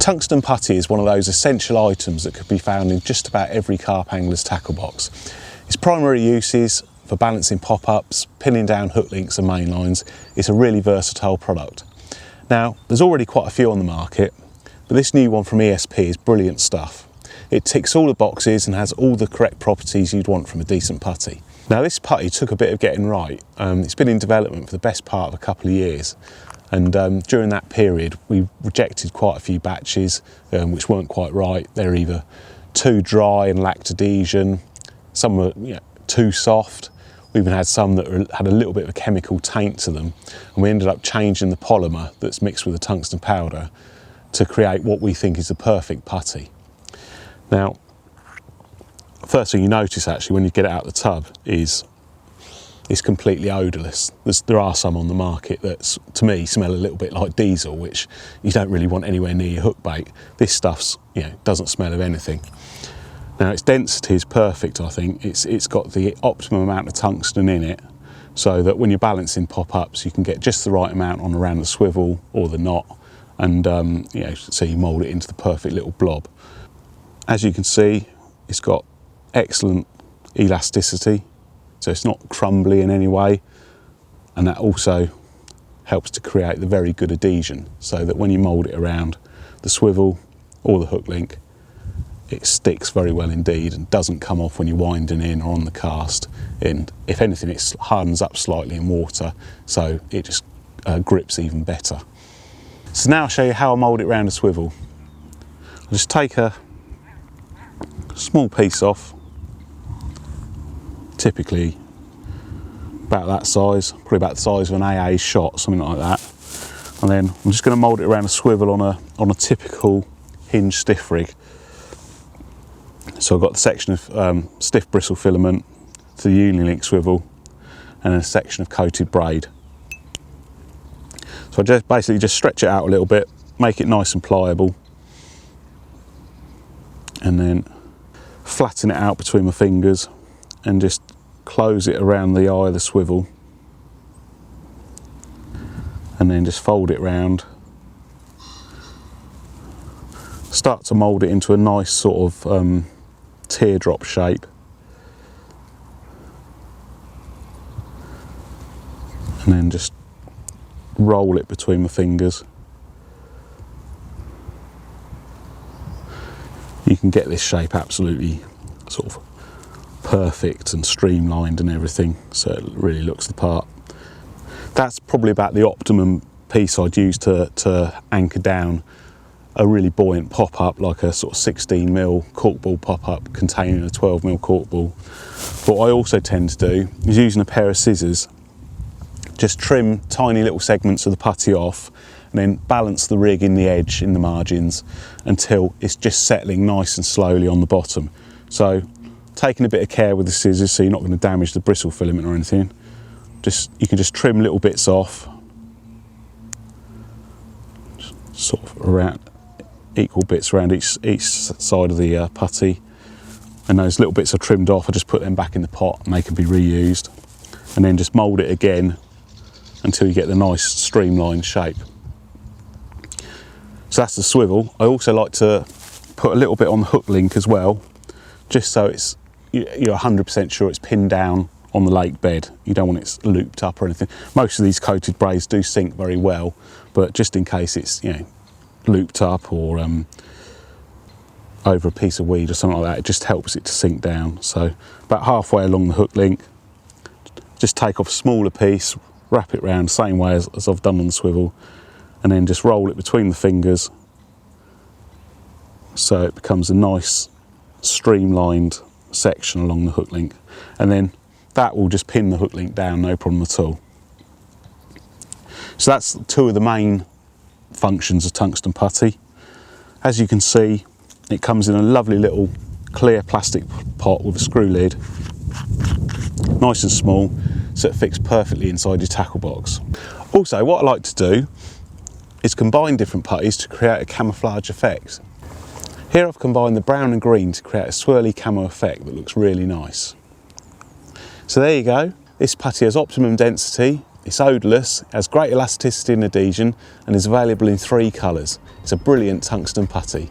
Tungsten putty is one of those essential items that could be found in just about every carp angler's tackle box. Its primary uses for balancing pop-ups, pinning down hook links and main lines. It's a really versatile product. Now, there's already quite a few on the market, but this new one from ESP is brilliant stuff. It ticks all the boxes and has all the correct properties you'd want from a decent putty. Now, this putty took a bit of getting right. It's been in development for the best part of a couple of years. And during that period, we rejected quite a few batches which weren't quite right. They're either too dry and lacked adhesion, some were too soft. We even had some that had a little bit of a chemical taint to them. And we ended up changing the polymer that's mixed with the tungsten powder to create what we think is the perfect putty. Now, first thing you notice actually when you get it out of the tub is it's completely odourless. There are some on the market that, to me, smell a little bit like diesel, which you don't really want anywhere near your hook bait. This stuff's, doesn't smell of anything. Now, its density is perfect, I think. It's got the optimum amount of tungsten in it, so that when you're balancing pop-ups, you can get just the right amount on around the swivel or the knot, and so you mould it into the perfect little blob. As you can see, it's got excellent elasticity. So it's not crumbly in any way, and that also helps to create the very good adhesion, so that when you mould it around the swivel or the hook link, it sticks very well indeed and doesn't come off when you're winding in or on the cast. And if anything, it hardens up slightly in water, so it just grips even better. So now I'll show you how I mould it around a swivel. I'll just take a small piece off, typically about that size, probably about the size of an AA shot, something like that. And then I'm just going to mould it around a swivel on a typical hinge stiff rig. So I've got the section of stiff bristle filament to the Unilink swivel, and a section of coated braid. So I just basically just stretch it out a little bit, make it nice and pliable, and then flatten it out between my fingers and just close it around the eye of the swivel, and then just fold it round. Start to mould it into a nice sort of teardrop shape, and then just roll it between my fingers. You can get this shape absolutely sort of perfect and streamlined and everything, so it really looks the part. That's probably about the optimum piece I'd use to anchor down a really buoyant pop-up, like a sort of 16mm corkball pop-up containing a 12mm corkball. What I also tend to do is, using a pair of scissors, just trim tiny little segments of the putty off and then balance the rig in the edge, in the margins, until it's just settling nice and slowly on the bottom. So taking a bit of care with the scissors so you're not going to damage the bristle filament or anything. You can just trim little bits off, sort of around equal bits around each side of the putty, and those little bits are trimmed off. I just put them back in the pot and they can be reused, and then just mould it again until you get the nice streamlined shape. So that's the swivel. I also like to put a little bit on the hook link as well, just so you're 100% sure it's pinned down on the lake bed. You don't want it looped up or anything. Most of these coated braids do sink very well, but just in case it's looped up or over a piece of weed or something like that, it just helps it to sink down. So about halfway along the hook link, just take off a smaller piece, wrap it round the same way as I've done on the swivel, and then just roll it between the fingers so it becomes a nice streamlined section along the hook link, and then that will just pin the hook link down, no problem at all. So that's two of the main functions of tungsten putty. As you can see, it comes in a lovely little clear plastic pot with a screw lid, nice and small, so it fits perfectly inside your tackle box. Also, what I like to do is combine different putties to create a camouflage effect. Here I've combined the brown and green to create a swirly camo effect that looks really nice. So there you go. This putty has optimum density, It's odourless, has great elasticity and adhesion, and is available in 3 colours. It's a brilliant tungsten putty.